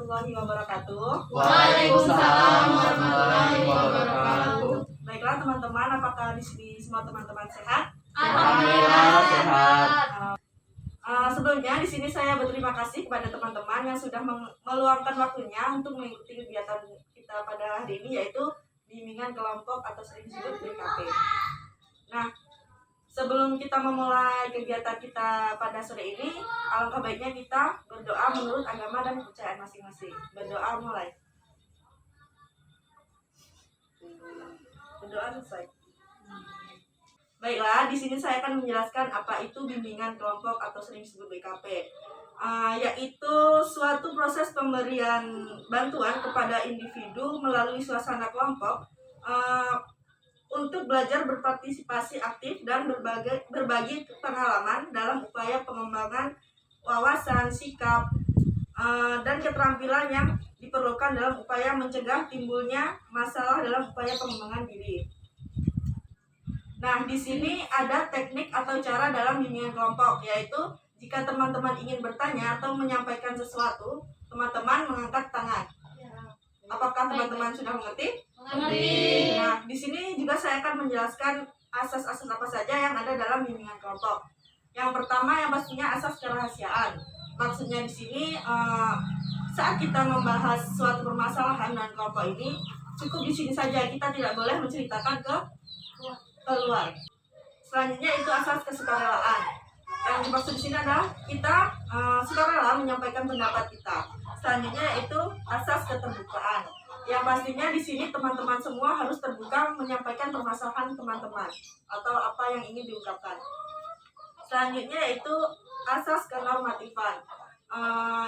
warahmatullahi wabarakatuh. Waalaikumsalam warahmatullahi wabarakatuh. Baiklah teman-teman, apakah di sini semua teman-teman sehat? Alhamdulillah sehat. Sebelumnya di sini saya berterima kasih kepada teman-teman yang sudah meluangkan waktunya untuk mengikuti kegiatan kita pada hari ini, yaitu bimbingan kelompok atau sering disebut BKP. Nah, sebelum kita memulai kegiatan kita pada sore ini, alangkah baiknya kita berdoa menurut agama dan kepercayaan masing-masing. Berdoa mulai. Berdoa selesai. Baiklah, di sini saya akan menjelaskan apa itu bimbingan kelompok atau sering disebut BKP, yaitu suatu proses pemberian bantuan kepada individu melalui suasana kelompok untuk belajar berpartisipasi aktif dan berbagi pengalaman dalam upaya pengembangan wawasan, sikap, dan keterampilan yang diperlukan dalam upaya mencegah timbulnya masalah dalam upaya pengembangan diri. Nah, di sini ada teknik atau cara dalam bimbingan kelompok, yaitu jika teman-teman ingin bertanya atau menyampaikan sesuatu, teman-teman mengangkat tangan. Apakah teman-teman sudah mengerti? Mengerti. Nah, di sini juga saya akan menjelaskan asas-asas apa saja yang ada dalam bimbingan kelompok. Yang pertama yang pastinya asas kerahasiaan. Maksudnya di sini saat kita membahas suatu permasalahan dan kelompok ini, cukup di sini saja, kita tidak boleh menceritakan keluar. Selanjutnya itu asas kesukarelaan. Yang dimaksud di sini adalah kita sukarela menyampaikan pendapat kita. Selanjutnya itu asas keterbukaan. Yang pastinya di sini teman-teman semua harus terbuka menyampaikan permasalahan teman-teman atau apa yang ingin diungkapkan. Selanjutnya itu asas kenormatifan,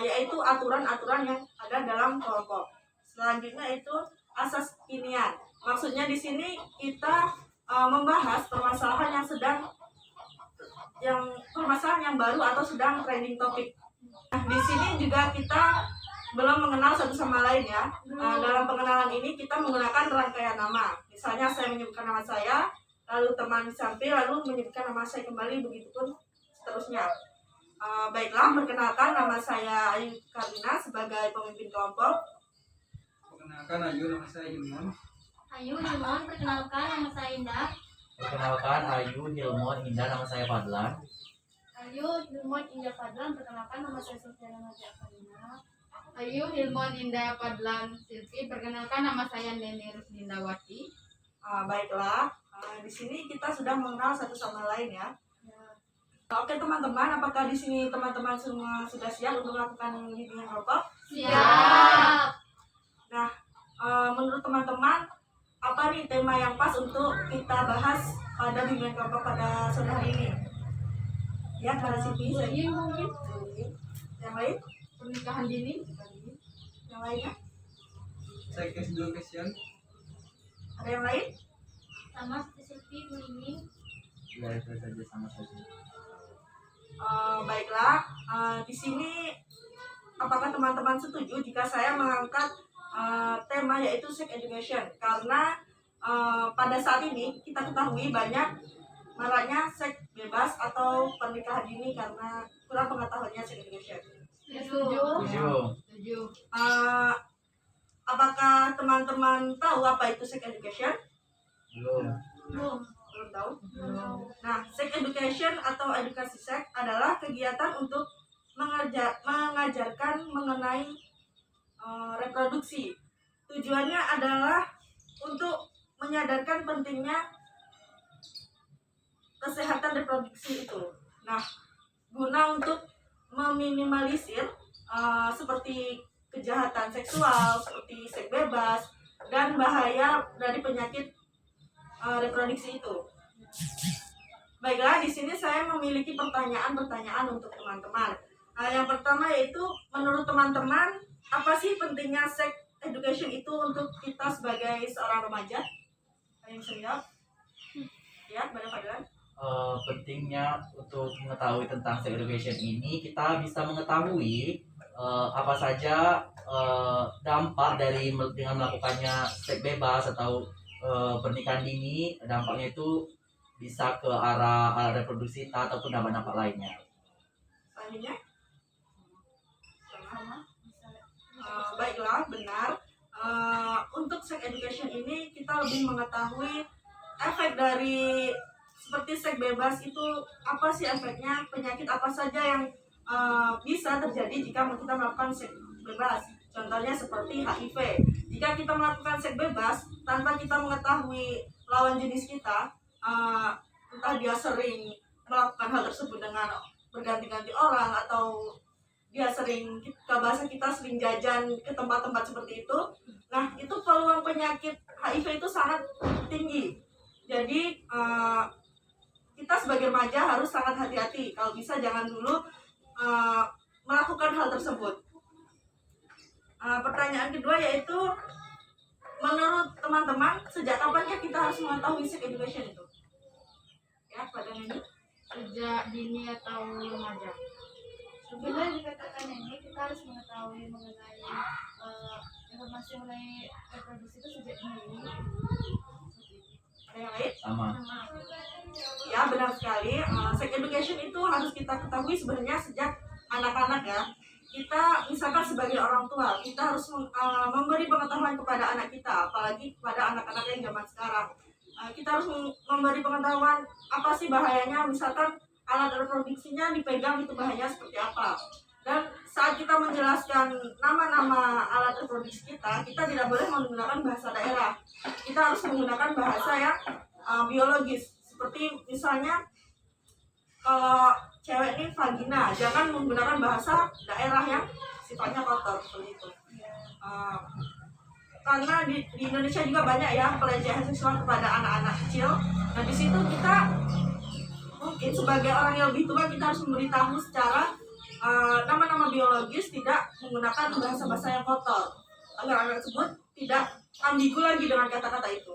yaitu aturan-aturan yang ada dalam kelompok. Selanjutnya itu asas kekinian. Maksudnya di sini kita membahas permasalahan permasalahan yang baru atau sedang trending topik. Nah, di sini juga kita belum mengenal satu sama lain ya. Dalam pengenalan ini kita menggunakan rangkaian nama. Misalnya saya menyebutkan nama saya, lalu teman samping lalu menyebutkan nama saya kembali, begitupun seterusnya. Baiklah, perkenalkan, nama saya Ayu Karina sebagai pemimpin kelompok. Perkenalkan, Ayu, nama saya Hilmon. Ayu Hilmon, perkenalkan nama saya Indah. Perkenalkan, Ayu Hilmon Indah, nama saya Fadlan. Ayu Hilmon Indah Fadlan, perkenalkan nama saya Sulfiana Nadia Farina. Ayu Hilmon Indah Fadlan Silvi, perkenalkan nama saya Neni Rusdindawati. Baiklah, di sini kita sudah mengenal satu sama lain ya. Oke teman-teman, apakah di sini teman-teman semua sudah siap untuk melakukan bimbingan kelompok? Siap. Nah, menurut teman-teman, apa nih tema yang pas untuk kita bahas pada bimbingan kelompok pada sore hari ini? Ya, Kak Siti. Bullying mungkin, Yang lain? pernikahan dini. Yang lainnya? Sex education. Ada yang lain? Sama seperti bullying. Ya, itu saja sama saja. Baiklah, di sini apakah teman-teman setuju jika saya mengangkat tema yaitu sex education? Karena pada saat ini kita ketahui banyak maraknya seks bebas atau pernikahan dini karena kurang pengetahuannya sex education. Setuju. Apakah teman-teman tahu apa itu sex education? Belum. Belum. Belum tahu. Nah, sex education atau edukasi seks adalah kegiatan untuk mengajarkan mengenai reproduksi. Tujuannya adalah untuk menyadarkan pentingnya kesehatan reproduksi itu. Nah, guna untuk meminimalisir seperti kejahatan seksual, seperti seks bebas, dan bahaya dari penyakit reproduksi itu. Baiklah, di sini saya memiliki pertanyaan-pertanyaan untuk teman-teman. Yang pertama yaitu, menurut teman-teman, apa sih pentingnya sex education itu untuk kita sebagai seorang remaja? Ada yang bisa jawab? Ya, Mbak Fadlan. Pentingnya untuk mengetahui tentang sex education ini, kita bisa mengetahui apa saja dampak dengan melakukannya seks bebas atau pernikahan dini. Dampaknya itu bisa ke arah reproduksi ataupun dampak-dampak lainnya. Selanjutnya, Sama. Baiklah, benar. Untuk sex education ini kita lebih mengetahui efek dari seperti seks bebas itu apa sih efeknya, penyakit apa saja yang bisa terjadi jika kita melakukan seks bebas. Contohnya seperti HIV. Jika kita melakukan seks bebas tanpa kita mengetahui lawan jenis kita, entah dia sering melakukan hal tersebut dengan berganti-ganti orang atau dia sering, bahasa kita sering jajan ke tempat-tempat seperti itu. Nah, itu peluang penyakit HIV itu sangat tinggi. Jadi kita sebagai remaja harus sangat hati-hati. Kalau bisa jangan dulu melakukan hal tersebut. Pertanyaan kedua yaitu, menurut teman-teman sejak kapan kita harus mengetahui sex education itu? Ya, pada ini Sejak dini atau remaja? Bila dikatakan ini kita harus mengetahui mengenai informasi mengenai reproduksi itu sejak dini. ada yang lain? Sama. Ya, benar sekali. Sex education itu harus kita ketahui sebenarnya sejak anak-anak ya. Kita misalkan sebagai orang tua, kita harus memberi pengetahuan kepada anak kita, apalagi kepada anak-anak yang zaman sekarang. Kita harus memberi pengetahuan apa sih bahayanya, misalkan alat reproduksinya dipegang itu bahayanya seperti apa. Dan saat kita menjelaskan nama-nama alat reproduksi kita tidak boleh menggunakan bahasa daerah. Kita harus menggunakan bahasa yang biologis. Seperti misalnya kalau cewek ini vagina, jangan menggunakan bahasa daerah yang sifatnya kotor seperti itu. Karena di Indonesia juga banyak ya pelecehan seksual kepada anak-anak kecil. Nah, di situ kita mungkin sebagai orang yang lebih tua kita harus memberitahu secara nama-nama biologis, tidak menggunakan bahasa-bahasa yang kotor agar anak tersebut tidak ambigu lagi dengan kata-kata itu.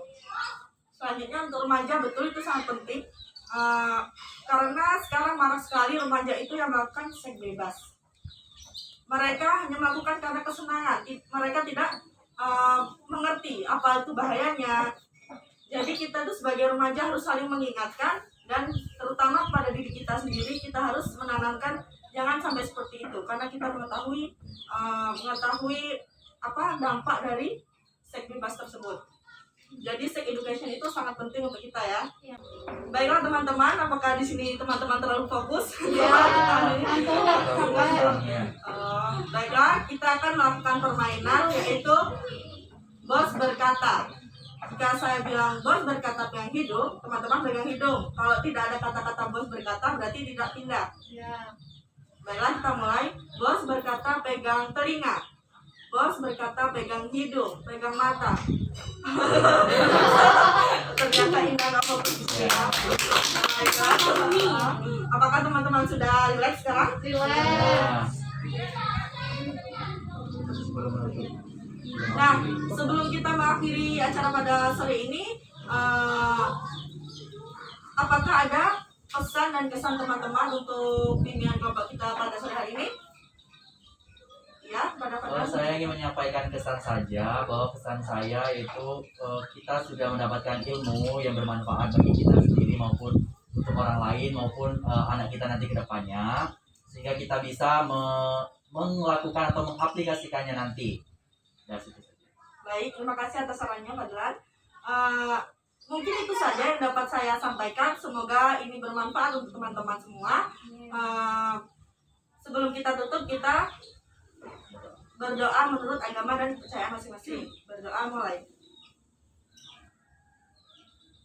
Selanjutnya untuk remaja, betul itu sangat penting. Karena sekarang marak sekali remaja itu yang melakukan seks bebas. Mereka hanya melakukan karena kesenangan. Mereka tidak mengerti apa itu bahayanya. Jadi kita tuh sebagai remaja harus saling mengingatkan, dan terutama kepada diri kita sendiri kita harus menanamkan jangan sampai seperti itu, karena kita mengetahui apa dampak dari seks bebas tersebut. Jadi sex education itu sangat penting untuk kita ya. Ya. Baiklah teman-teman, apakah di sini teman-teman terlalu fokus? Ya. Baiklah, kita akan melakukan permainan yaitu bos berkata. Jika saya bilang bos berkata pegang hidung, teman-teman pegang hidung. Kalau tidak ada kata-kata bos berkata berarti tidak pindah. Ya. Baiklah, kita mulai. Bos berkata pegang telinga. Bos berkata pegang hidung, pegang mata. Ternyata indah nggak fokus ya. Baiklah. Apakah teman-teman sudah relax sekarang? Relax. Nah, sebelum kita mengakhiri acara pada sore ini, apakah ada pesan dan kesan teman-teman untuk bimbingan kelompok kita pada sore hari ini? Ya, pada Saya ingin menyampaikan kesan saja, bahwa kesan saya itu kita sudah mendapatkan ilmu yang bermanfaat bagi kita sendiri maupun untuk orang lain maupun anak kita nanti ke depannya, sehingga kita bisa melakukan atau mengaplikasikannya nanti. Baik, terima kasih atas sarannya Pak Dilan. Mungkin itu saja yang dapat saya sampaikan. Semoga ini bermanfaat untuk teman-teman semua. Sebelum kita tutup, kita berdoa menurut agama dan kepercayaan masing-masing. Berdoa mulai.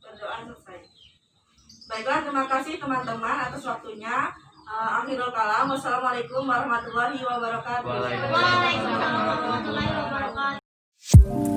Berdoa selesai. Baiklah, terima kasih teman-teman atas waktunya. Akhirul kalam. Wassalamualaikum warahmatullahi wabarakatuh. Waalaikumsalam. Waalaikumsalam warahmatullahi wabarakatuh.